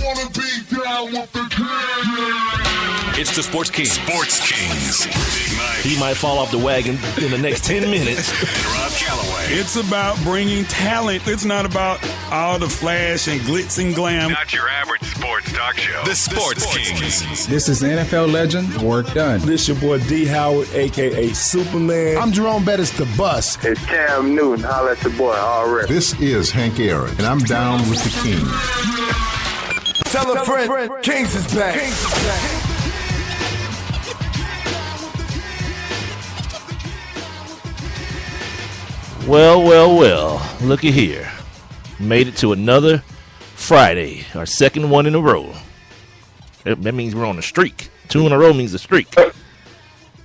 wanna be down with the king. It's the Sports Kings. Sports Kings. Big Mike. He might fall off the wagon in the next 10 minutes. And Rob Calloway. It's about bringing talent. It's not about all the flash and glitz and glam. Not your average sports talk show. The Sports Kings. This is NFL legend, work done. This your boy D. Howard, a.k.a. Superman. I'm Jerome Bettis, the bus. It's Cam Newton. Holla at your boy, already. This is Hank Aaron, and I'm down with the King. Tell a friend, Kings is back. Well, looky here. Made it to another Friday, our second one in a row. That means we're on a streak. 2 in a row means a streak.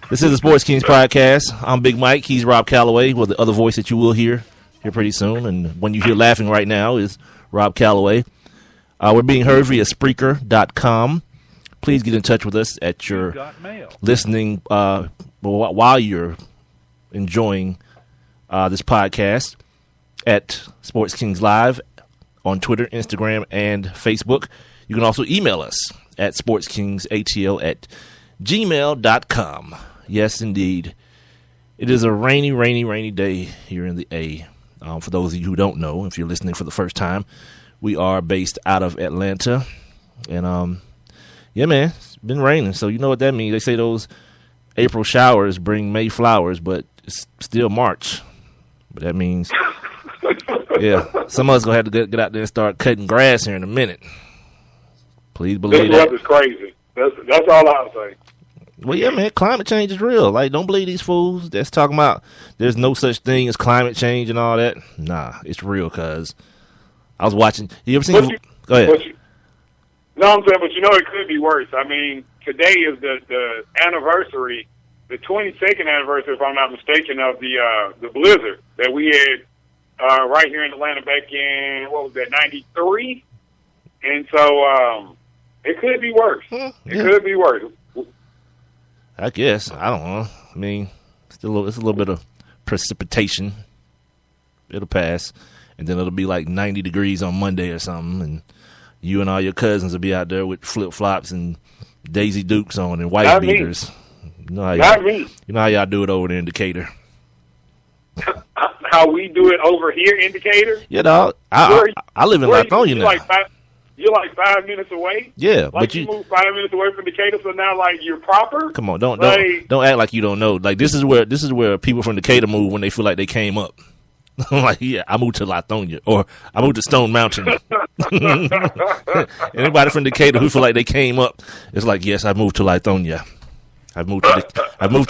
This is the Sports Kings podcast. I'm Big Mike. He's Rob Calloway, with the other voice that you will hear here pretty soon. And when you hear laughing right now is Rob Calloway. We're being heard via Spreaker.com. Please get in touch with us at your listening while you're enjoying this podcast at Sports Kings Live on Twitter, Instagram, and Facebook. You can also email us at sportskingsatl@gmail.com. Yes, indeed. It is a rainy day here in the A. For those of you who don't know, if you're listening for the first time, we are based out of Atlanta. And, yeah, man, it's been raining. So you know what that means. They say those April showers bring May flowers, but it's still March. But that means, yeah, some of us going to have to get out there and start cutting grass here in a minute. Please believe this that. weather's crazy. That's all I'll say. Well, yeah, man, climate change is real. Like, don't believe these fools that's talking about there's no such thing as climate change and all that. Nah, it's real, cuz I was watching. You ever seen? Go ahead. No, I'm saying, but you know it could be worse. I mean, today is the anniversary, the 22nd anniversary, if I'm not mistaken, of the blizzard that we had right here in Atlanta back in, what was that, 93? And so it could be worse. It could be worse. I guess. I don't know. I mean, it's a little bit of precipitation. It'll pass. And then it'll be like 90 degrees on Monday or something. And you and all your cousins will be out there with flip-flops and Daisy Dukes on and white beaters. You know how y'all do it over there in Decatur. How we do it over here in Decatur? Yeah, dog. I live in Lithonia now. You're like 5 minutes away? Yeah. Like but you moved 5 minutes away from Decatur, so now like you're proper? Come on, don't act like you don't know. Like this is where people from Decatur move when they feel like they came up. I'm like, yeah, I moved to Lithonia, or I moved to Stone Mountain. Anybody from Decatur who feel like they came up, it's like, yes, I moved to Lithonia. I moved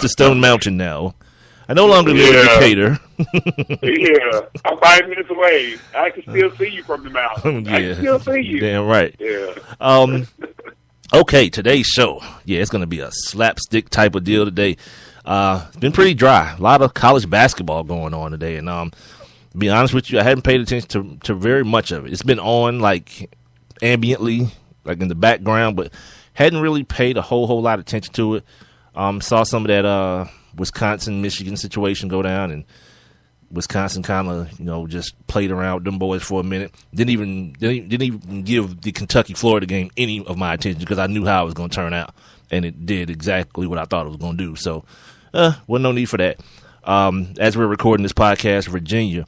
to Stone Mountain now. I no longer live in Decatur. Yeah, I'm 5 minutes away. I can still see you from the mountain. Yeah, I can still see you. Damn right. Yeah. Okay, today's show. Yeah, it's going to be a slapstick type of deal today. It's been pretty dry. A lot of college basketball going on today. And to be honest with you, I hadn't paid attention to very much of it. It's been on, like, ambiently, like in the background, but hadn't really paid a whole lot of attention to it. Saw some of that Wisconsin-Michigan situation go down, and Wisconsin kind of, just played around with them boys for a minute. Didn't even give the Kentucky-Florida game any of my attention because I knew how it was going to turn out, and it did exactly what I thought it was going to do. So, wasn't no need for that. As we're recording this podcast, Virginia,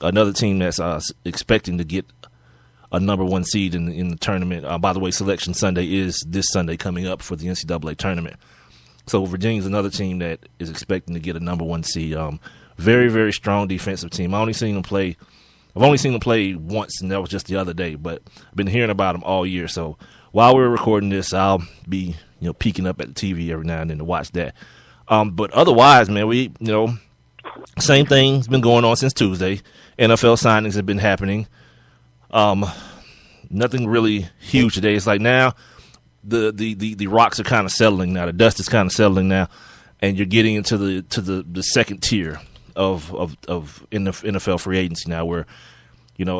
another team that's expecting to get a number one seed in the tournament. By the way, Selection Sunday is this Sunday coming up for the NCAA tournament. So Virginia's another team that is expecting to get a number one seed. Very, very strong defensive team. I've only seen them play once, and that was just the other day. But I've been hearing about them all year. So while we're recording this, I'll be peeking up at the TV every now and then to watch that. But otherwise, man, we same thing's been going on since Tuesday. NFL signings have been happening. Nothing really huge today. It's like now the rocks are kind of settling now. The dust is kind of settling now, and you're getting into the second tier of NFL free agency now, where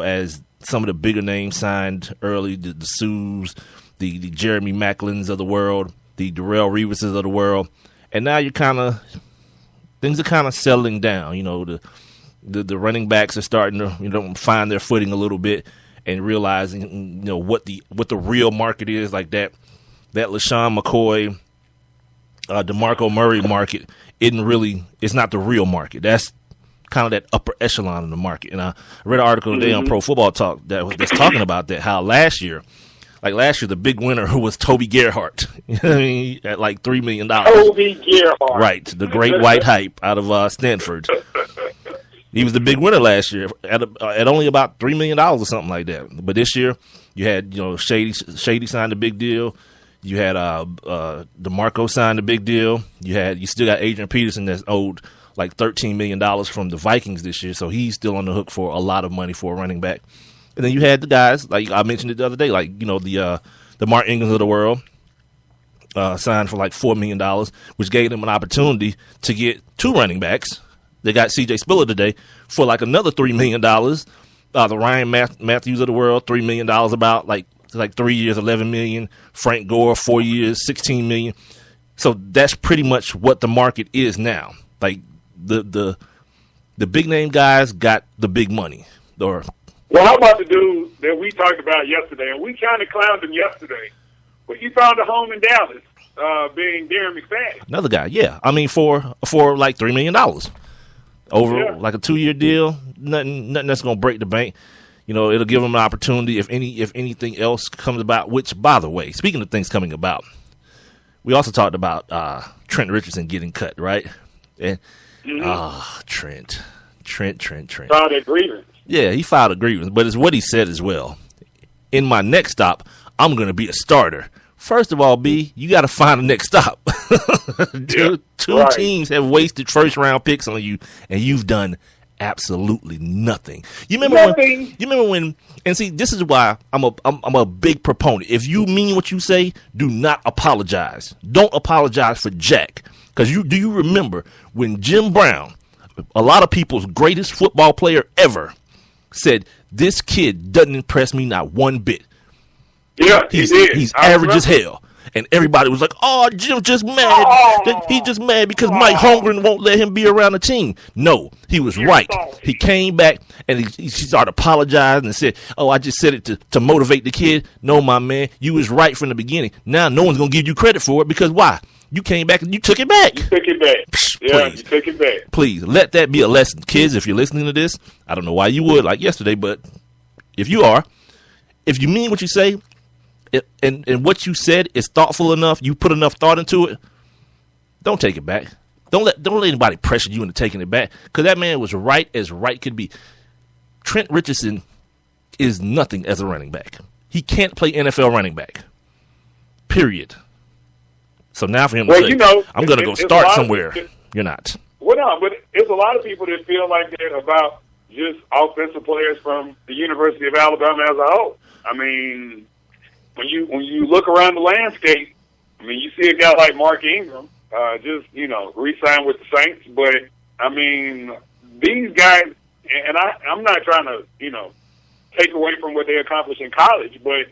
as some of the bigger names signed early, the Sues, the Jeremy Maclins of the world, the Darrelle Revises of the world, and now things are kind of settling down. The running backs are starting to find their footing a little bit. and realizing what the real market is, like that LaShawn McCoy, DeMarco Murray market it's not the real market. That's kind of that upper echelon of the market. And I read an article today on Pro Football Talk that's talking about that, how last year, the big winner who was Toby Gerhart, at like $3 million. Toby Gerhart. Right, the great white hype out of Stanford. He was the big winner last year at only about $3 million or something like that. But this year, you had Shady signed a big deal. You had DeMarco signed a big deal. You still got Adrian Peterson that's owed like $13 million from the Vikings this year, so he's still on the hook for a lot of money for a running back. And then you had the guys, like I mentioned it the other day, like, the Mark Ingrams of the world signed for like $4 million, which gave them an opportunity to get 2 running backs. They got C.J. Spiller today for like another $3 million. The Ryan Matthews of the world, $3 million about like 3 years, $11 million. Frank Gore, 4 years, $16 million. So that's pretty much what the market is now. Like the big name guys got the big money. Well, how about the dude that we talked about yesterday? And we kind of clowned him yesterday, but he found a home in Dallas, being Darren McFadden. Another guy, yeah. I mean, for like $3 million over like a 2-year deal. Nothing that's gonna break the bank. It'll give him an opportunity if anything else comes about. Which, by the way, speaking of things coming about, we also talked about Trent Richardson getting cut, right? And Trent. Filed a grievance. Yeah, he filed a grievance, but it's what he said as well. In my next stop, I'm going to be a starter. First of all, B, you got to find the next stop. Two teams have wasted first-round picks on you, and you've done absolutely nothing. You remember when? And see, this is why I'm a big proponent. If you mean what you say, do not apologize. Don't apologize for Jack, because do you remember when Jim Brown, a lot of people's greatest football player ever, said, "This kid doesn't impress me not one bit." Yeah, he's average as hell. And everybody was like, "Oh, Jim's just mad. He's just mad because Mike Holmgren won't let him be around the team." No, he was right. He came back and he started apologizing and said, "Oh, I just said it to motivate the kid." No, my man, you was right from the beginning. Now no one's going to give you credit for it because why? You came back and you took it back. You took it back. Please. You took it back. Please, let that be a lesson. Kids, if you're listening to this, I don't know why you would like yesterday, but if you are, if you mean what you say, and what you said is thoughtful enough, you put enough thought into it, don't take it back. Don't let anybody pressure you into taking it back, because that man was right as right could be. Trent Richardson is nothing as a running back. He can't play NFL running back. Period. So now for him to say, I'm going to go start somewhere, you're not. Well, no, but there's a lot of people that feel like that about just offensive players from the University of Alabama as a whole. I mean, when you look around the landscape, I mean, you see a guy like Mark Ingram, re-signed with the Saints. But, I mean, these guys, and I'm not trying to, take away from what they accomplished in college, but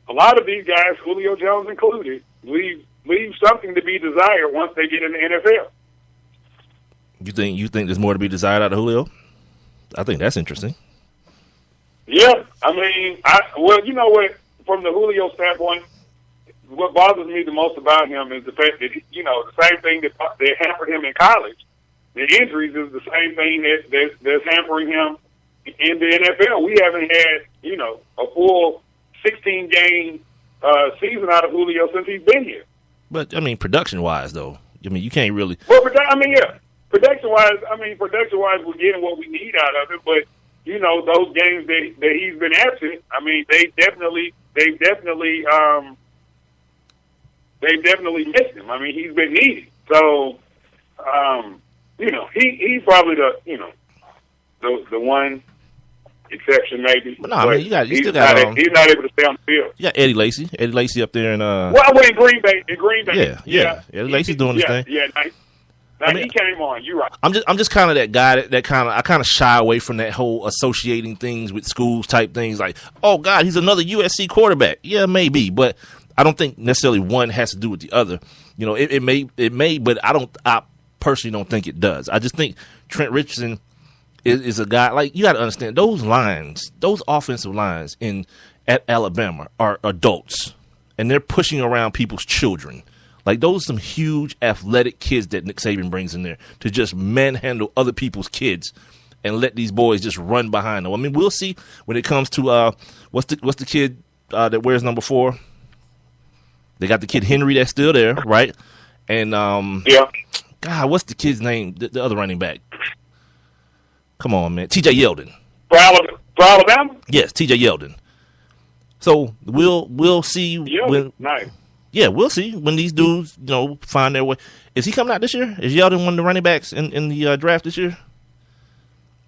a lot of these guys, Julio Jones included, leave something to be desired once they get in the NFL. You think there's more to be desired out of Julio? I think that's interesting. Yeah, I mean, you know what? From the Julio standpoint, what bothers me the most about him is the fact that the same thing that hampered him in college, the injuries, is the same thing that's hampering him in the NFL. We haven't had a full 16-game season out of Julio since he's been here. But I mean, production-wise, though, you can't really. Well, production-wise, we're getting what we need out of it. But those games that he's been absent, I mean, they've definitely missed him. I mean, he's been needed. So, he's probably the one exception, maybe. But no, I mean, he's not able to stay on the field. You got Eddie Lacy up there in in Green Bay. Yeah. Eddie Lacy's doing his thing. Yeah, he came on. You're right. I'm just kind of that guy I kind of shy away from that whole associating things with schools type things. Like, oh God, he's another USC quarterback. Yeah, maybe, but I don't think necessarily one has to do with the other. It may, but I personally don't think it does. I just think Trent Richardson is a guy like you got to understand those lines, those offensive lines at Alabama are adults, and they're pushing around people's children. Like those are some huge athletic kids that Nick Saban brings in there to just manhandle other people's kids and let these boys just run behind them. I mean, we'll see when it comes to what's the kid that wears number 4. They got the kid Henry that's still there, right? And God, what's the kid's name? The other running back. Come on, man. T.J. Yeldon. For Alabama? Yes, T.J. Yeldon. So we'll see when. Nice. Yeah, we'll see when these dudes, find their way. Is he coming out this year? Is Yeldon one of the running backs in the draft this year?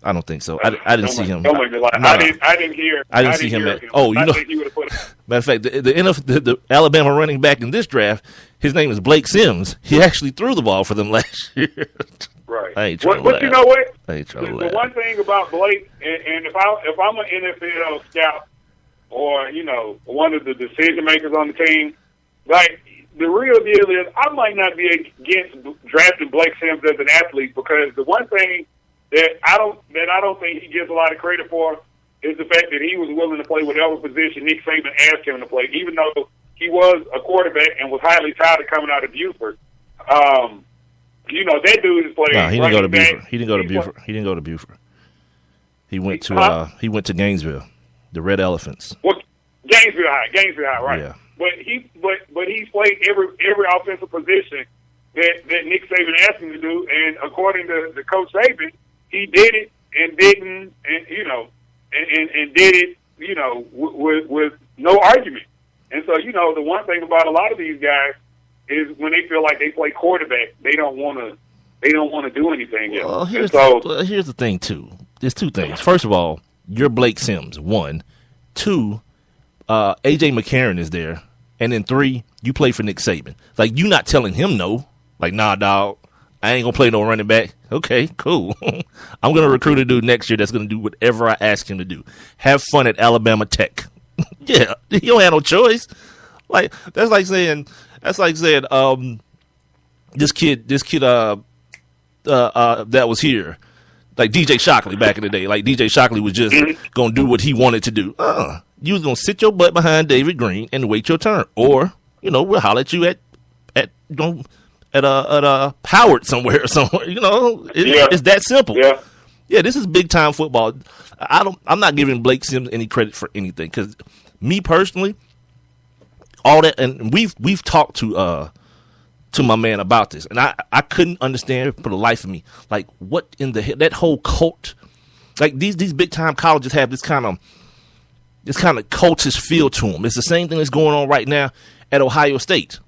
I don't think so. I didn't see him. Don't make me lie. I didn't hear. I didn't see him. I think he would have put. Matter of fact, the Alabama running back in this draft, his name is Blake Sims. He actually threw the ball for them last year. Right. I ain't trying to but laugh. You know what? I ain't trying to The laugh. one thing about Blake, and if I'm an NFL scout or one of the decision makers on the team, like the real deal is, I might not be against drafting Blake Sims as an athlete, because the one thing that I don't think he gets a lot of credit for is the fact that he was willing to play whatever position Nick Saban asked him to play, even though he was a quarterback and was highly touted coming out of Buford. That dude is playing. No, he didn't go to back. Buford. He didn't go to Buford. He went to Gainesville, the Red Elephants. Well, Gainesville High, right? Yeah. But he's played every offensive position that Nick Saban asked him to do, and according to Coach Saban, he did it and didn't, and did it, with no argument. And so, the one thing about a lot of these guys is when they feel like they play quarterback, they don't want to do anything else. Well, here's the thing too. There's two things. First of all, you're Blake Sims. 1, 2, AJ McCarron is there, and then 3, you play for Nick Saban. Like, you not telling him no. Like, nah, dog, I ain't gonna play no running back. Okay, cool. I'm gonna recruit a dude next year that's gonna do whatever I ask him to do. Have fun at Alabama Tech. Yeah, you don't have no choice. Like that's like saying this kid that was here, like DJ Shockley back in the day. Like DJ Shockley was just gonna do what he wanted to do. You was gonna sit your butt behind David Green and wait your turn, or we'll holler at you at Howard somewhere. It's that simple. Yeah, this is big time football. I'm not giving Blake Sims any credit for anything, because me personally, all that, and we've talked to my man about this, and I couldn't understand for the life of me, like, what in the hell, that whole cult, like these big time colleges have this kind of cultish feel to them. It's the same thing that's going on right now at Ohio State.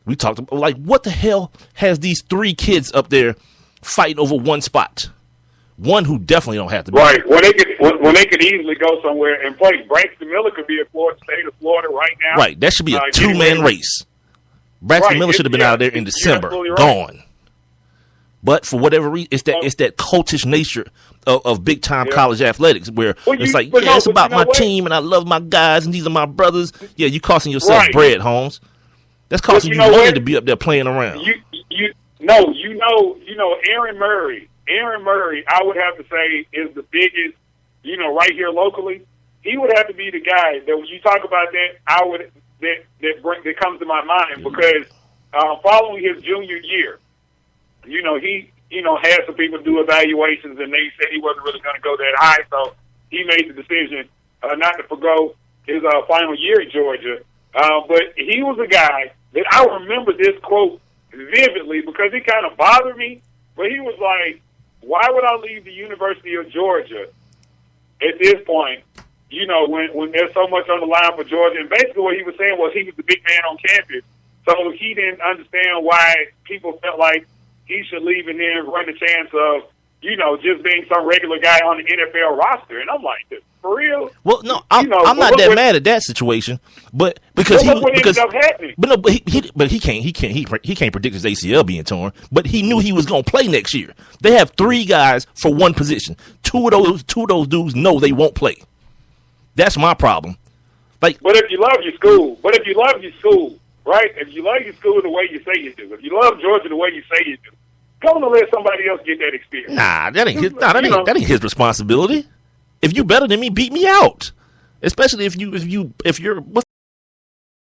We talked about, like, what the hell has these 3 kids up there fighting over one spot? One who definitely don't have to be. Right. When they could easily go somewhere and play. Braxton Miller could be at Florida State or Florida right now. Right. That should be a 2-man race. Braxton Miller should have been out there in December. Right. Gone. But for whatever reason, it's that cultish nature of big time college athletics, where it's about my team and I love my guys and these are my brothers. Yeah, you costing yourself bread, Holmes. That's costing you money to be up there playing around. Aaron Murray. Aaron Murray, I would have to say, is the biggest, right here locally. He would have to be the guy that when you talk about that, that comes to my mind, because following his junior year, he had some people do evaluations and they said he wasn't really going to go that high, so he made the decision not to forgo his final year at Georgia. But he was a guy that I remember this quote vividly, because it kind of bothered me. But he was like, why would I leave the University of Georgia at this point, when there's so much on the line for Georgia? And basically what he was saying was he was the big man on campus, so he didn't understand why people felt like he should leave and then run the chance of, just being some regular guy on the NFL roster. And I'm like, for real? Well, no, I'm not that mad at that situation, but because he can't predict his ACL being torn, but he knew he was going to play next year. They have 3 guys for one position. Two of those dudes know they won't play. That's my problem. But if you love your school, right? If you love your school the way you say you do, if you love Georgia the way you say you do, Go on and let somebody else get that experience. Nah, that ain't his responsibility. If you better than me, beat me out. Especially if you're what's